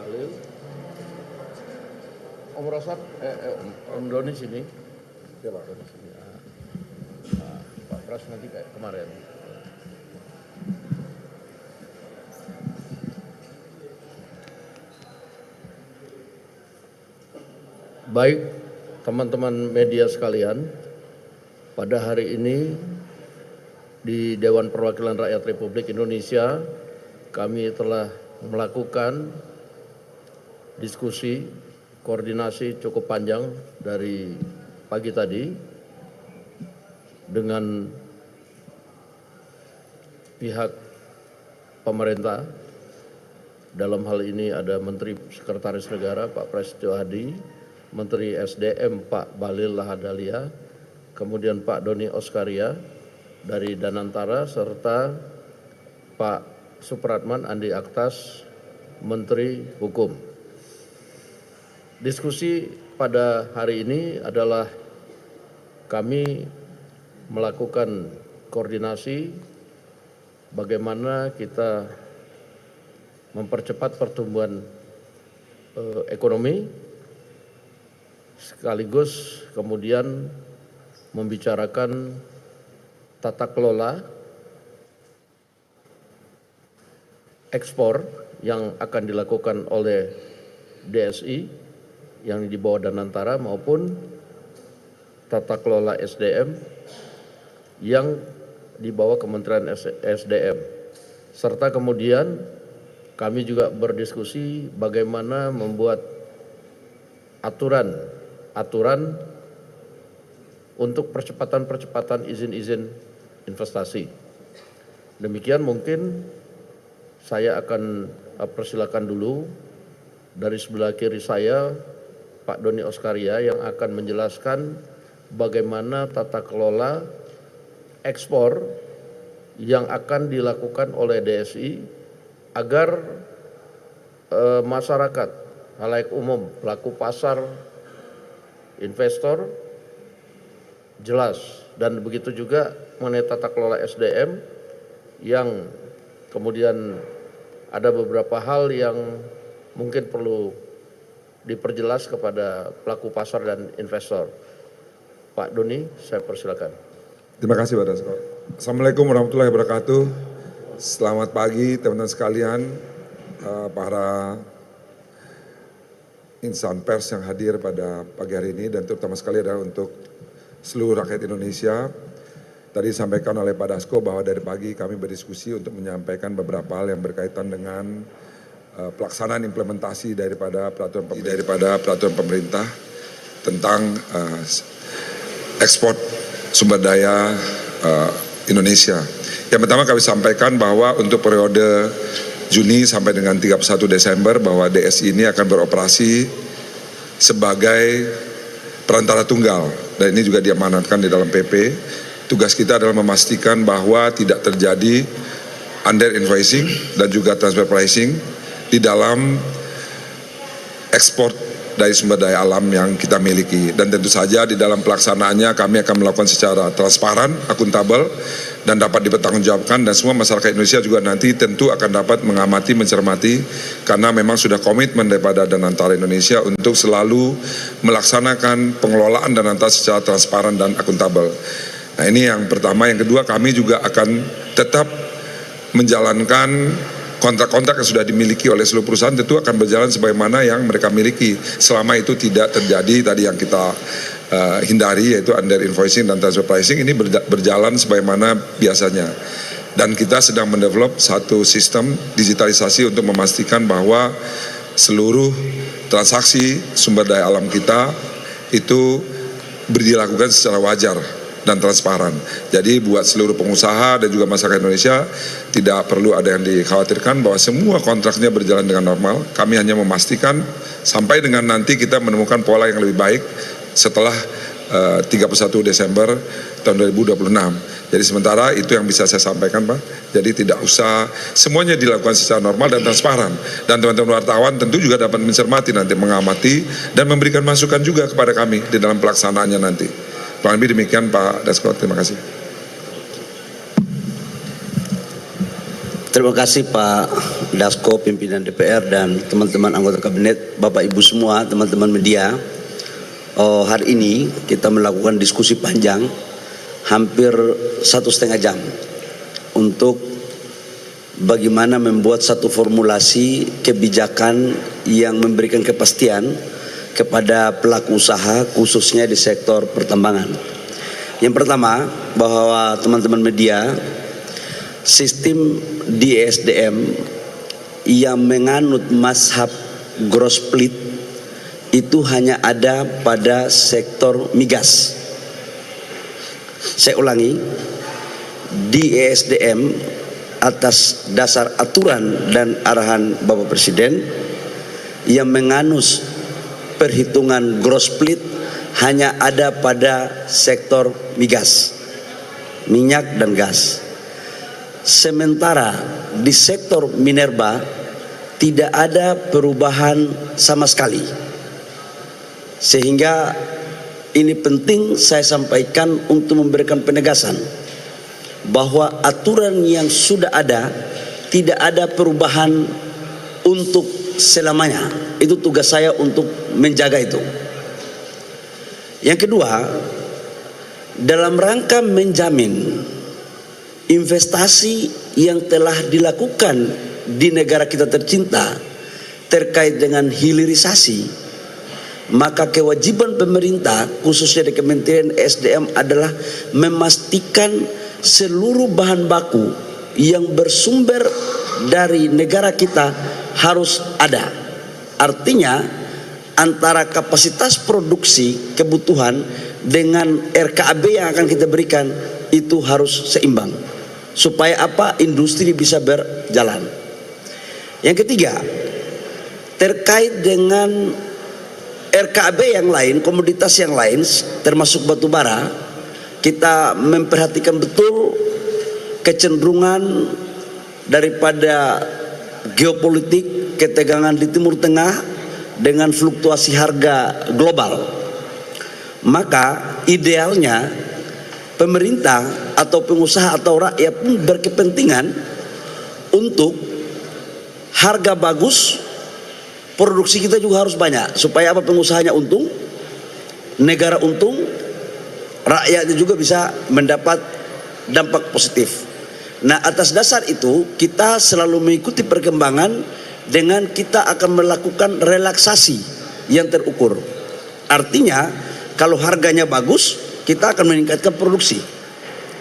Bahlil. Om Rosat, Om Doni sini. Ya Pak Doni sini. Pak Pras nanti kayak kemarin. Baik, teman-teman media sekalian, pada hari ini di Dewan Perwakilan Rakyat Republik Indonesia kami telah melakukan diskusi koordinasi cukup panjang dari pagi tadi dengan pihak pemerintah. Dalam hal ini ada Menteri Sekretaris Negara Pak Prasetyo Hadi, Menteri SDM Pak Bahlil Lahadalia, kemudian Pak Doni Oskaria dari Danantara, serta Pak Supratman Andi Aktas, Menteri Hukum. Diskusi pada hari ini adalah kami melakukan koordinasi bagaimana kita mempercepat pertumbuhan ekonomi, sekaligus kemudian membicarakan tata kelola ekspor yang akan dilakukan oleh DSI yang di bawah Danantara maupun tata kelola SDM yang di bawah Kementerian SDM. Serta kemudian kami juga berdiskusi bagaimana membuat aturan untuk percepatan izin-izin investasi. Demikian mungkin saya akan persilakan dulu dari sebelah kiri saya Pak Doni Oskaria yang akan menjelaskan bagaimana tata kelola ekspor yang akan dilakukan oleh DSI agar masyarakat, halayak umum, pelaku pasar, investor jelas, dan begitu juga mengenai tata kelola SDM yang kemudian ada beberapa hal yang mungkin perlu diperjelas kepada pelaku pasar dan investor. Pak Doni, saya persilakan. Terima kasih Pak Dasko. Assalamualaikum warahmatullahi wabarakatuh. Selamat pagi teman-teman sekalian, para insan pers yang hadir pada pagi hari ini, dan terutama sekali adalah untuk seluruh rakyat Indonesia. Tadi disampaikan oleh Pak Dasko bahwa dari pagi kami berdiskusi untuk menyampaikan beberapa hal yang berkaitan dengan pelaksanaan implementasi daripada peraturan pemerintah tentang ekspor sumber daya Indonesia. Yang pertama kami sampaikan bahwa untuk periode Juni sampai dengan 31 Desember bahwa DSI ini akan beroperasi sebagai perantara tunggal, dan ini juga diamanatkan di dalam PP. Tugas kita adalah memastikan bahwa tidak terjadi under invoicing dan juga transfer pricing di dalam ekspor dari sumber daya alam yang kita miliki. Dan tentu saja di dalam pelaksanaannya kami akan melakukan secara transparan, akuntabel, dan dapat dipertanggungjawabkan, dan semua masyarakat Indonesia juga nanti tentu akan dapat mengamati, mencermati, karena memang sudah komitmen daripada Danantara Indonesia untuk selalu melaksanakan pengelolaan Danantara secara transparan dan akuntabel. Nah, ini yang pertama. Yang kedua, kami juga akan tetap menjalankan kontrak-kontrak yang sudah dimiliki oleh seluruh perusahaan, tentu akan berjalan sebagaimana yang mereka miliki, selama itu tidak terjadi tadi yang kita hindari, yaitu under invoicing dan transfer pricing. Ini berjalan sebagaimana biasanya, dan kita sedang mendevelop satu sistem digitalisasi untuk memastikan bahwa seluruh transaksi sumber daya alam kita itu dilakukan secara wajar dan transparan. Jadi buat seluruh pengusaha dan juga masyarakat Indonesia tidak perlu ada yang dikhawatirkan bahwa semua kontraknya berjalan dengan normal. Kami hanya memastikan sampai dengan nanti kita menemukan pola yang lebih baik setelah 31 Desember tahun 2026. Jadi sementara itu yang bisa saya sampaikan, Pak. Jadi tidak usah, semuanya dilakukan secara normal dan transparan. Dan teman-teman wartawan tentu juga dapat mencermati nanti, mengamati dan memberikan masukan juga kepada kami di dalam pelaksanaannya nanti. Kurang lebih demikian Pak Dasko, terima kasih. Terima kasih Pak Dasko, pimpinan DPR, dan teman-teman anggota kabinet, Bapak Ibu semua, teman-teman media. Hari ini kita melakukan diskusi panjang, hampir 1,5 jam, untuk bagaimana membuat satu formulasi kebijakan yang memberikan kepastian kepada pelaku usaha, khususnya di sektor pertambangan. Yang pertama, bahwa teman-teman media, sistem di ESDM yang menganut mazhab gross split itu hanya ada pada sektor migas. Saya ulangi, di ESDM atas dasar aturan dan arahan Bapak Presiden yang menganut perhitungan gross split hanya ada pada sektor migas, minyak dan gas. Sementara di sektor minerba tidak ada perubahan sama sekali. Sehingga ini penting saya sampaikan untuk memberikan penegasan bahwa aturan yang sudah ada tidak ada perubahan untuk selamanya. Itu tugas saya untuk menjaga itu. Yang kedua, dalam rangka menjamin investasi yang telah dilakukan di negara kita tercinta terkait dengan hilirisasi, maka kewajiban pemerintah khususnya di Kementerian SDM adalah memastikan seluruh bahan baku yang bersumber dari negara kita harus ada. Artinya antara kapasitas produksi kebutuhan dengan RKAB yang akan kita berikan itu harus seimbang. Supaya apa? Industri bisa berjalan. Yang ketiga, terkait dengan RKAB yang lain, komoditas yang lain termasuk batu bara, kita memperhatikan betul kecenderungan daripada geopolitik, ketegangan di Timur Tengah dengan fluktuasi harga global. Maka idealnya pemerintah atau pengusaha atau rakyat pun berkepentingan untuk harga bagus, produksi kita juga harus banyak supaya apa? Pengusahanya untung, negara untung, rakyatnya juga bisa mendapat dampak positif. Nah, atas dasar itu kita selalu mengikuti perkembangan dengan kita akan melakukan relaksasi yang terukur. Artinya kalau harganya bagus, kita akan meningkatkan produksi.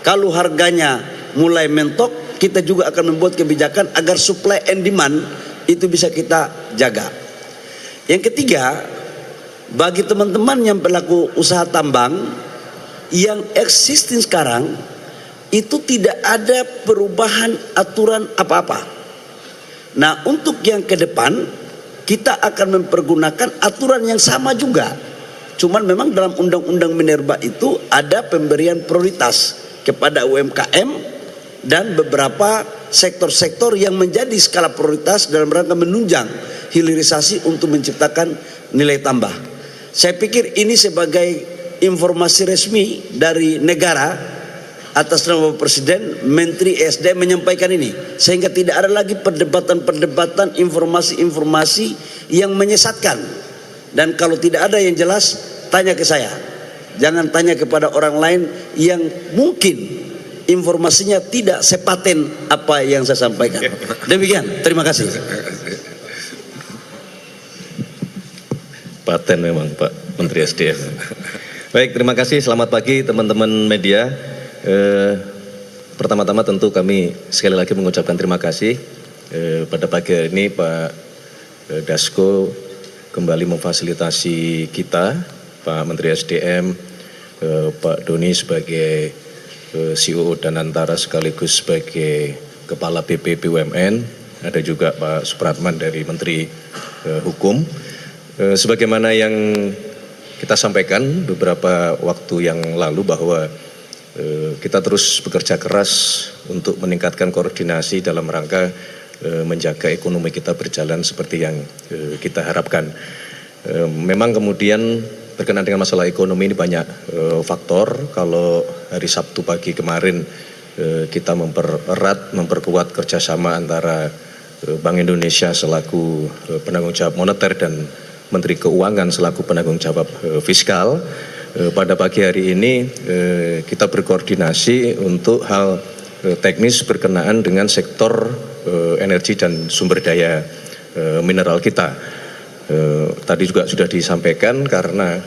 Kalau harganya mulai mentok, kita juga akan membuat kebijakan agar supply and demand itu bisa kita jaga. Yang ketiga, bagi teman-teman yang pelaku usaha tambang yang existing sekarang, itu tidak ada perubahan aturan apa-apa. Nah, untuk yang ke depan kita akan mempergunakan aturan yang sama juga. Cuman memang dalam undang-undang minerba itu ada pemberian prioritas kepada UMKM dan beberapa sektor-sektor yang menjadi skala prioritas dalam rangka menunjang hilirisasi untuk menciptakan nilai tambah. Saya pikir ini sebagai informasi resmi dari negara atas nama Bapak Presiden, Menteri SDM menyampaikan ini, sehingga tidak ada lagi perdebatan-perdebatan, informasi-informasi yang menyesatkan. Dan kalau tidak ada yang jelas, tanya ke saya. Jangan tanya kepada orang lain yang mungkin informasinya tidak sepaten apa yang saya sampaikan. Demikian, terima kasih. Paten memang Pak Menteri SDM. Baik, terima kasih. Selamat pagi teman-teman media. Pertama-tama tentu kami sekali lagi mengucapkan terima kasih pada pagi hari ini Pak Dasko kembali memfasilitasi kita, Pak Menteri SDM, Pak Doni sebagai CEO dan Antara sekaligus sebagai Kepala BP BUMN, ada juga Pak Supratman dari Menteri Hukum. Sebagaimana yang kita sampaikan beberapa waktu yang lalu bahwa kita terus bekerja keras untuk meningkatkan koordinasi dalam rangka menjaga ekonomi kita berjalan seperti yang kita harapkan. Memang kemudian berkenaan dengan masalah ekonomi ini banyak faktor. Kalau hari Sabtu pagi kemarin kita memperkuat kerjasama antara Bank Indonesia selaku penanggung jawab moneter dan Menteri Keuangan selaku penanggung jawab fiskal. Pada pagi hari ini kita berkoordinasi untuk hal teknis berkenaan dengan sektor energi dan sumber daya mineral kita. Tadi juga sudah disampaikan karena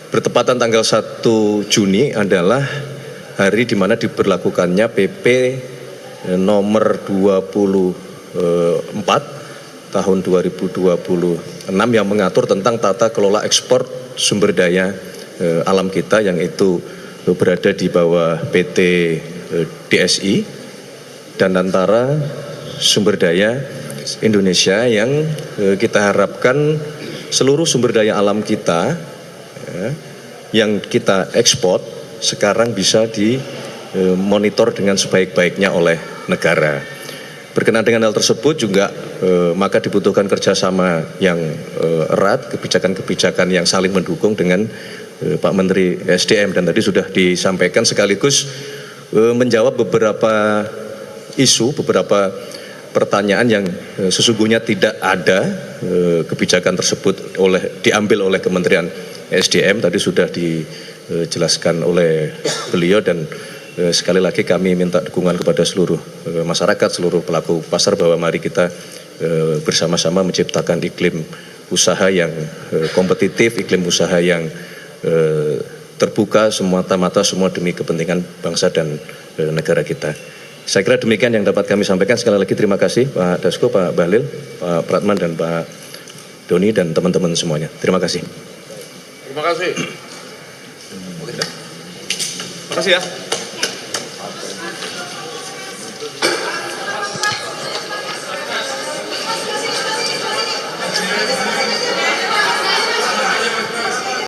bertepatan tanggal 1 Juni adalah hari di mana diberlakukannya PP nomor 24 tahun 2026 yang mengatur tentang tata kelola ekspor sumber daya alam kita yang itu berada di bawah PT DSI dan antara sumber daya Indonesia yang kita harapkan seluruh sumber daya alam kita yang kita ekspor sekarang bisa dimonitor dengan sebaik-baiknya oleh negara. Berkenaan dengan hal tersebut juga maka dibutuhkan kerjasama yang erat, kebijakan-kebijakan yang saling mendukung dengan Pak Menteri SDM dan tadi sudah disampaikan sekaligus menjawab beberapa isu, beberapa pertanyaan yang sesungguhnya tidak ada kebijakan tersebut diambil oleh Kementerian SDM tadi sudah dijelaskan oleh beliau dan sekali lagi kami minta dukungan kepada seluruh masyarakat, seluruh pelaku pasar bahwa mari kita bersama-sama menciptakan iklim usaha yang kompetitif, iklim usaha yang terbuka semata-mata semua demi kepentingan bangsa dan negara kita. Saya kira demikian yang dapat kami sampaikan. Sekali lagi terima kasih Pak Dasko, Pak Bahlil, Pak Pratman dan Pak Doni dan teman-teman semuanya. Terima kasih. Terima kasih. Terima kasih ya.